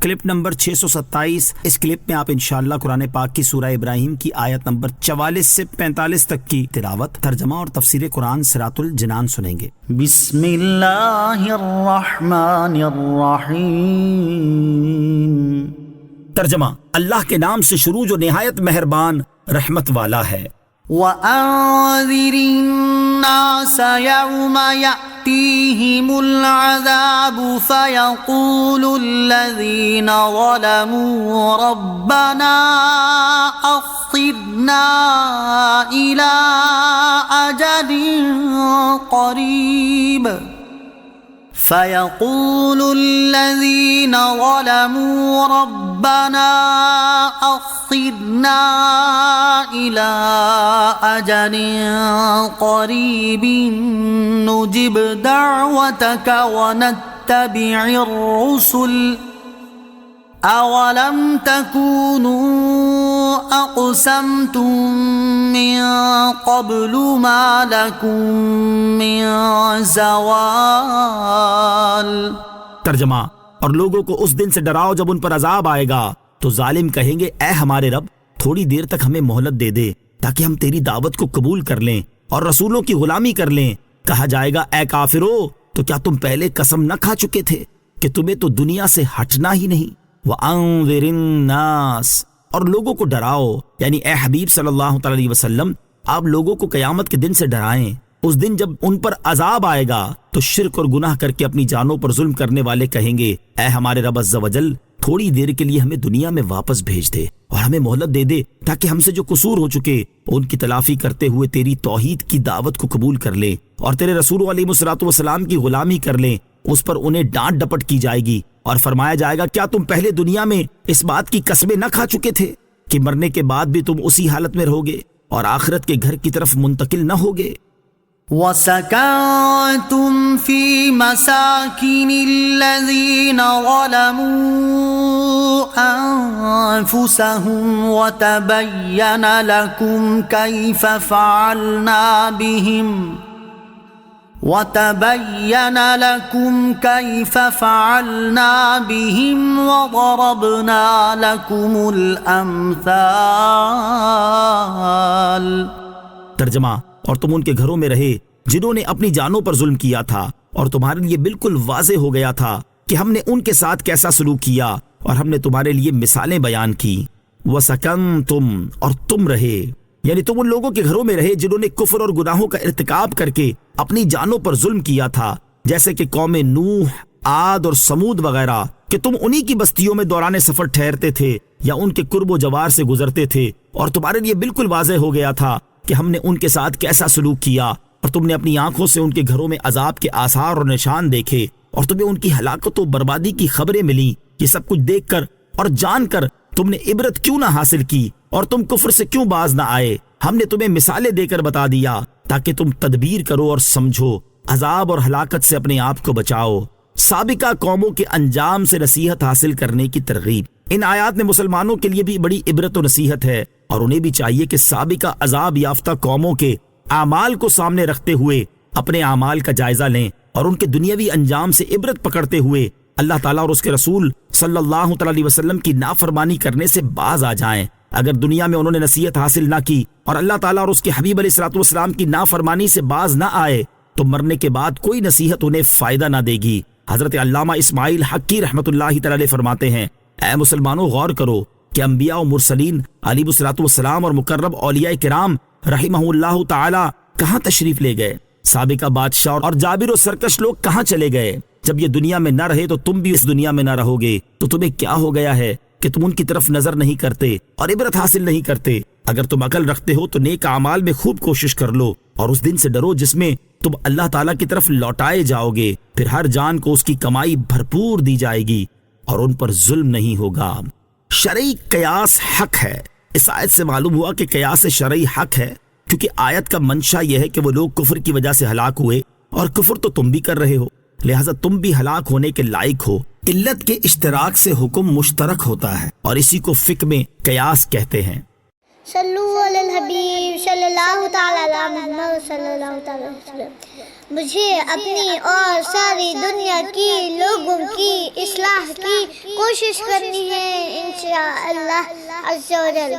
Clip number 627۔ اس clip میں آپ انشاءاللہ قرآن پاک کی سورہ ابراہیم کی آیت نمبر 44 سے 45 تک کی تلاوت، ترجمہ اور تفسیر قرآن صراط الجنان سنیں گے۔ بسم اللہ الرحمن الرحیم۔ ترجمہ: اللہ کے نام سے شروع جو نہایت مہربان رحمت والا ہے۔ وَأَنذِرِ النَّاسَ يَوْمَ يَأْتِيهِمُ الْعَذَابُ فَيَقُولُ الَّذِينَ ظَلَمُوا رَبَّنَا أَخِّرْنَا إِلَىٰ أَجَلٍ قَرِيبٍ فَيَقُولُ الَّذِينَ ظَلَمُوا رَبَّنَا أَخِّرْنَا إِلَىٰ أَجَلٍ قَرِيبٍ نُجِبْ دَعْوَتَكَ وَنَتَّبِعِ الرُّسُلَ أَوَلَمْ تَكُونُوا أَقْسَمْتُم مِّن قَبْلُ مَا لَكُم مِّن زَوَالٍ۔ ترجمہ: اور لوگوں کو اس دن سے ڈراؤ جب ان پر عذاب آئے گا تو ظالم کہیں گے، اے ہمارے رب تھوڑی دیر تک ہمیں مہلت دے دے تاکہ ہم تیری دعوت کو قبول کر لیں اور رسولوں کی غلامی کر لیں۔ کہا جائے گا، اے کافرو، تو کیا تم پہلے قسم نہ کھا چکے تھے کہ تمہیں تو دنیا سے ہٹنا ہی نہیں؟ وَأَنذِرِ النَّاسَ، اور لوگوں کو ڈراؤ، یعنی اے حبیب صلی اللہ تعالی علیہ وسلم آپ لوگوں کو قیامت کے دن سے ڈرائیں۔ اس دن جب ان پر عذاب آئے گا تو شرک اور گناہ کر کے اپنی جانوں پر ظلم کرنے والے کہیں گے، اے ہمارے رب عز و جل تھوڑی دیر کے لیے ہمیں دنیا میں واپس بھیج دے اور ہمیں مہلت دے دے تاکہ ہم سے جو قصور ہو چکے ان کی تلافی کرتے ہوئے تیری توحید کی دعوت کو قبول کر لیں اور تیرے رسول علیہ الصلوۃ والسلام کی غلامی کر لیں۔ اس پر انہیں ڈانٹ ڈپٹ کی جائے گی اور فرمایا جائے گا، کیا تم پہلے دنیا میں اس بات کی قسمیں نہ کھا چکے تھے کہ مرنے کے بعد بھی تم اسی حالت میں رہو گے اور آخرت کے گھر کی طرف منتقل نہ ہوگے؟ وَسَكَنْتُمْ فِي مَسَاكِنِ الَّذِينَ ظَلَمُوا أَنفُسَهُمْ وَتَبَيَّنَ لَكُمْ كَيْفَ فَعَلْنَا بِهِمْ وَضَرَبْنَا لَكُمُ الْأَمْثَالَ۔ ترجمہ: اور تم ان کے گھروں میں رہے جنہوں نے اپنی جانوں پر ظلم کیا تھا اور تمہارے لیے بالکل واضح ہو گیا تھا کہ ہم نے ان کے ساتھ کیسا سلوک کیا اور ہم نے تمہارے لیے مثالیں بیان کی۔ وَسَكَنْتُمْ، اور تم رہے، یعنی تم ان لوگوں کے گھروں میں رہے جنہوں نے کفر اور گناہوں کا ارتکاب کر کے اپنی جانوں پر ظلم کیا تھا، جیسے کہ قوم نوح، عاد اور سمود وغیرہ، کہ تم انہی کی بستیوں میں دوران سفر ٹھہرتے تھے یا ان کے قرب و جوار سے گزرتے تھے اور تمہارے لیے بالکل واضح ہو گیا تھا کہ ہم نے ان کے ساتھ کیسا سلوک کیا اور تم نے اپنی آنکھوں سے ان کے گھروں میں عذاب کے آثار اور نشان دیکھے اور تمہیں ان کی ہلاکت و بربادی کی خبریں ملی۔ یہ سب کچھ دیکھ کر اور جان کر تم نے عبرت کیوں نہ حاصل کی اور تم کفر سے کیوں باز نہ آئے؟ ہم نے تمہیں مثالیں دے کر بتا دیا تاکہ تم تدبیر کرو اور سمجھو، عذاب اور ہلاکت سے اپنے آپ کو بچاؤ۔ سابقہ قوموں کے انجام سے نصیحت حاصل کرنے کی ترغیب۔ ان آیات میں مسلمانوں کے لیے بھی بڑی عبرت و نصیحت ہے اور انہیں بھی چاہیے کہ سابقہ عذاب یافتہ قوموں کے اعمال کو سامنے رکھتے ہوئے اپنے اعمال کا جائزہ لیں اور ان کے دنیاوی انجام سے عبرت پکڑتے ہوئے اللہ تعالیٰ اور اس کے رسول صلی اللہ تعالی علیہ وسلم کی نافرمانی کرنے سے باز آ جائیں۔ اگر دنیا میں انہوں نے نصیحت حاصل نہ کی اور اللہ تعالیٰ اور اس کے حبیب علیہ الصلوۃ والسلام کی نافرمانی سے باز نہ آئے تو مرنے کے بعد کوئی نصیحت انہیں فائدہ نہ دے گی۔ حضرت علامہ اسماعیل حقی رحمۃ اللہ تعالی علیہ فرماتے ہیں، اے مسلمانوں غور کرو کہ انبیاء و مرسلین علیہ الصلوۃ والسلام اور مقرب اولیاء کرام رحمہ اللہ تعالی کہاں تشریف لے گئے؟ سابقہ بادشاہ اور جابر و سرکش لوگ کہاں چلے گئے؟ جب یہ دنیا میں نہ رہے تو تم بھی اس دنیا میں نہ رہو گے، تو تمہیں کیا ہو گیا ہے کہ تم ان کی طرف نظر نہیں کرتے اور عبرت حاصل نہیں کرتے؟ اگر تم عقل رکھتے ہو تو نیک اعمال میں خوب کوشش کر لو اور اس دن سے ڈرو جس میں تم اللہ تعالیٰ کی طرف لوٹائے جاؤ گے، پھر ہر جان کو اس کی کمائی بھرپور دی جائے گی اور ان پر ظلم نہیں ہوگا۔ شرعی قیاس حق ہے۔ اس آیت سے معلوم ہوا کہ قیاس شرعی حق ہے کیونکہ آیت کا منشا یہ ہے کہ وہ لوگ کفر کی وجہ سے ہلاک ہوئے اور کفر تو تم بھی کر رہے ہو، لہٰذا تم بھی ہلاک ہونے کے لائق ہو۔ علت کے اشتراک سے حکم مشترک ہوتا ہے اور اسی کو فقہ میں قیاس کہتے ہیں۔ صلو علی الحبیب صلی اللہ تعالی علی محمد صلی اللہ تعالی وسلم۔ مجھے اپنی اور ساری دنیا کی لوگوں کی اصلاح کی کوشش کرنی ہے انشاءاللہ عز و جل.